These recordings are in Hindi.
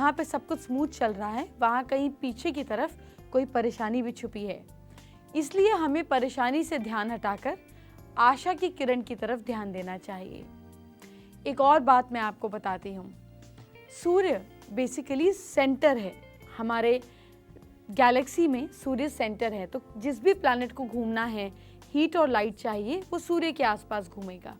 जहाँ पे सब कुछ स्मूथ चल रहा है वहाँ कहीं पीछे की तरफ कोई परेशानी भी छुपी है। इसलिए हमें परेशानी से ध्यान हटाकर आशा की किरण की तरफ ध्यान देना चाहिए। एक और बात मैं आपको बताती हूँ, सूर्य बेसिकली सेंटर है हमारे गैलेक्सी में। सूर्य सेंटर है, तो जिस भी प्लैनेट को घूमना है, हीट और लाइट चाहिए, वो सूर्य के आसपास घूमेगा।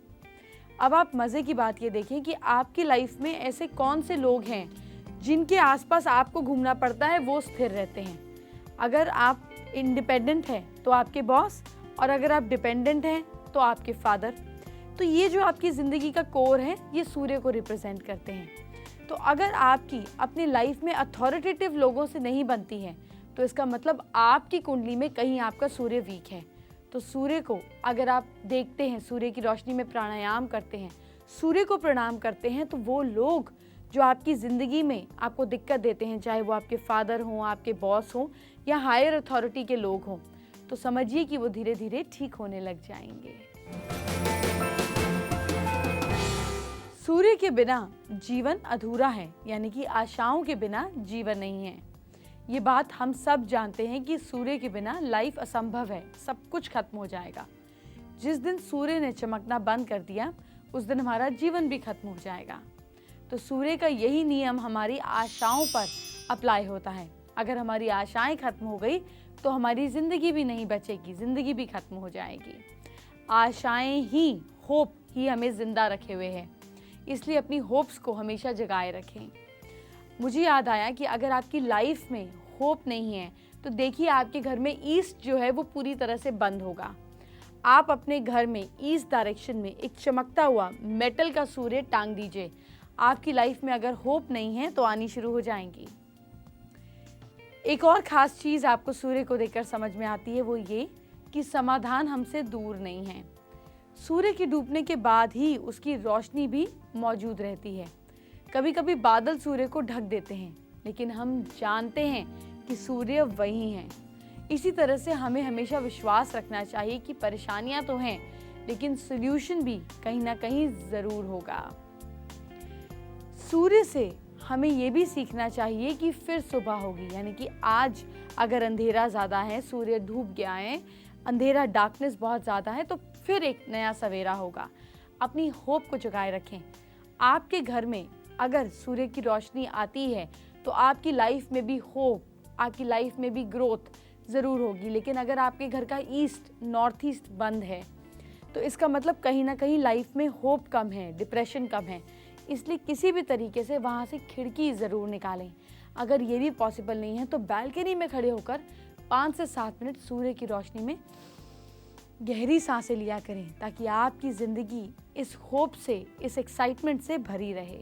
अब आप मज़े की बात ये देखें कि आपकी लाइफ में ऐसे कौन से लोग हैं जिनके आसपास आपको घूमना पड़ता है, वो स्थिर रहते हैं। अगर आप इंडिपेंडेंट हैं तो आपके बॉस, और अगर आप डिपेंडेंट हैं तो आपके फादर। तो ये जो आपकी ज़िंदगी का कोर है, ये सूर्य को रिप्रेजेंट करते हैं। तो अगर आपकी अपनी लाइफ में अथॉरिटेटिव लोगों से नहीं बनती है, तो इसका मतलब आपकी कुंडली में कहीं आपका सूर्य वीक है। तो सूर्य को अगर आप देखते हैं, सूर्य की रोशनी में प्राणायाम करते हैं, सूर्य को प्रणाम करते हैं, तो वो लोग जो आपकी ज़िंदगी में आपको दिक्कत देते हैं, चाहे वो आपके फादर हों, आपके बॉस हों या हायर अथॉरिटी के लोग हों, तो समझिए कि वो धीरे धीरे ठीक होने लग जाएंगे। सूर्य के बिना जीवन अधूरा है, यानी कि आशाओं के बिना जीवन नहीं है। ये बात हम सब जानते हैं कि सूर्य के बिना लाइफ असंभव है, सब कुछ खत्म हो जाएगा। जिस दिन सूर्य ने चमकना बंद कर दिया, उस दिन हमारा जीवन भी खत्म हो जाएगा। तो सूर्य का यही नियम हमारी आशाओं पर अप्लाई होता है। अगर हमारी आशाएं खत्म हो गई तो हमारी ज़िंदगी भी नहीं बचेगी, ज़िंदगी भी खत्म हो जाएगी। आशाएं ही, होप ही हमें ज़िंदा रखे हुए हैं, इसलिए अपनी होप्स को हमेशा जगाए रखें। मुझे याद आया कि अगर आपकी लाइफ में होप नहीं है तो देखिए आपके घर में ईस्ट जो है वो पूरी तरह से बंद होगा। आप अपने घर में ईस्ट डायरेक्शन में एक चमकता हुआ मेटल का सूर्य टांग दीजिए। आपकी लाइफ में अगर होप नहीं है तो आनी शुरू हो जाएंगी। एक और ख़ास चीज़ आपको सूर्य को देखकर समझ में आती है, वो ये कि समाधान हमसे दूर नहीं है। सूर्य के डूबने के बाद ही उसकी रोशनी भी मौजूद रहती है। कभी कभी बादल सूर्य को ढक देते हैं, लेकिन हम जानते हैं कि सूर्य वही है। इसी तरह से हमें हमेशा विश्वास रखना चाहिए कि परेशानियां तो हैं, लेकिन सॉल्यूशन भी कहीं ना कहीं ज़रूर होगा। सूर्य से हमें ये भी सीखना चाहिए कि फिर सुबह होगी, यानी कि आज अगर अंधेरा ज़्यादा है, सूर्य डूब गया है, अंधेरा डार्कनेस बहुत ज़्यादा है, तो फिर एक नया सवेरा होगा। अपनी होप को जगाए रखें। आपके घर में अगर सूर्य की रोशनी आती है तो आपकी लाइफ में भी होप, आपकी लाइफ में भी ग्रोथ ज़रूर होगी। लेकिन अगर आपके घर का ईस्ट, नॉर्थ ईस्ट बंद है, तो इसका मतलब कहीं ना कहीं लाइफ में होप कम है, डिप्रेशन कम है। इसलिए किसी भी तरीके से वहाँ से खिड़की ज़रूर निकालें। अगर ये भी पॉसिबल नहीं है तो बालकनी में खड़े होकर 5 से 7 मिनट सूर्य की रोशनी में गहरी सांसें लिया करें, ताकि आपकी ज़िंदगी इस होप से, इस एक्साइटमेंट से भरी रहे।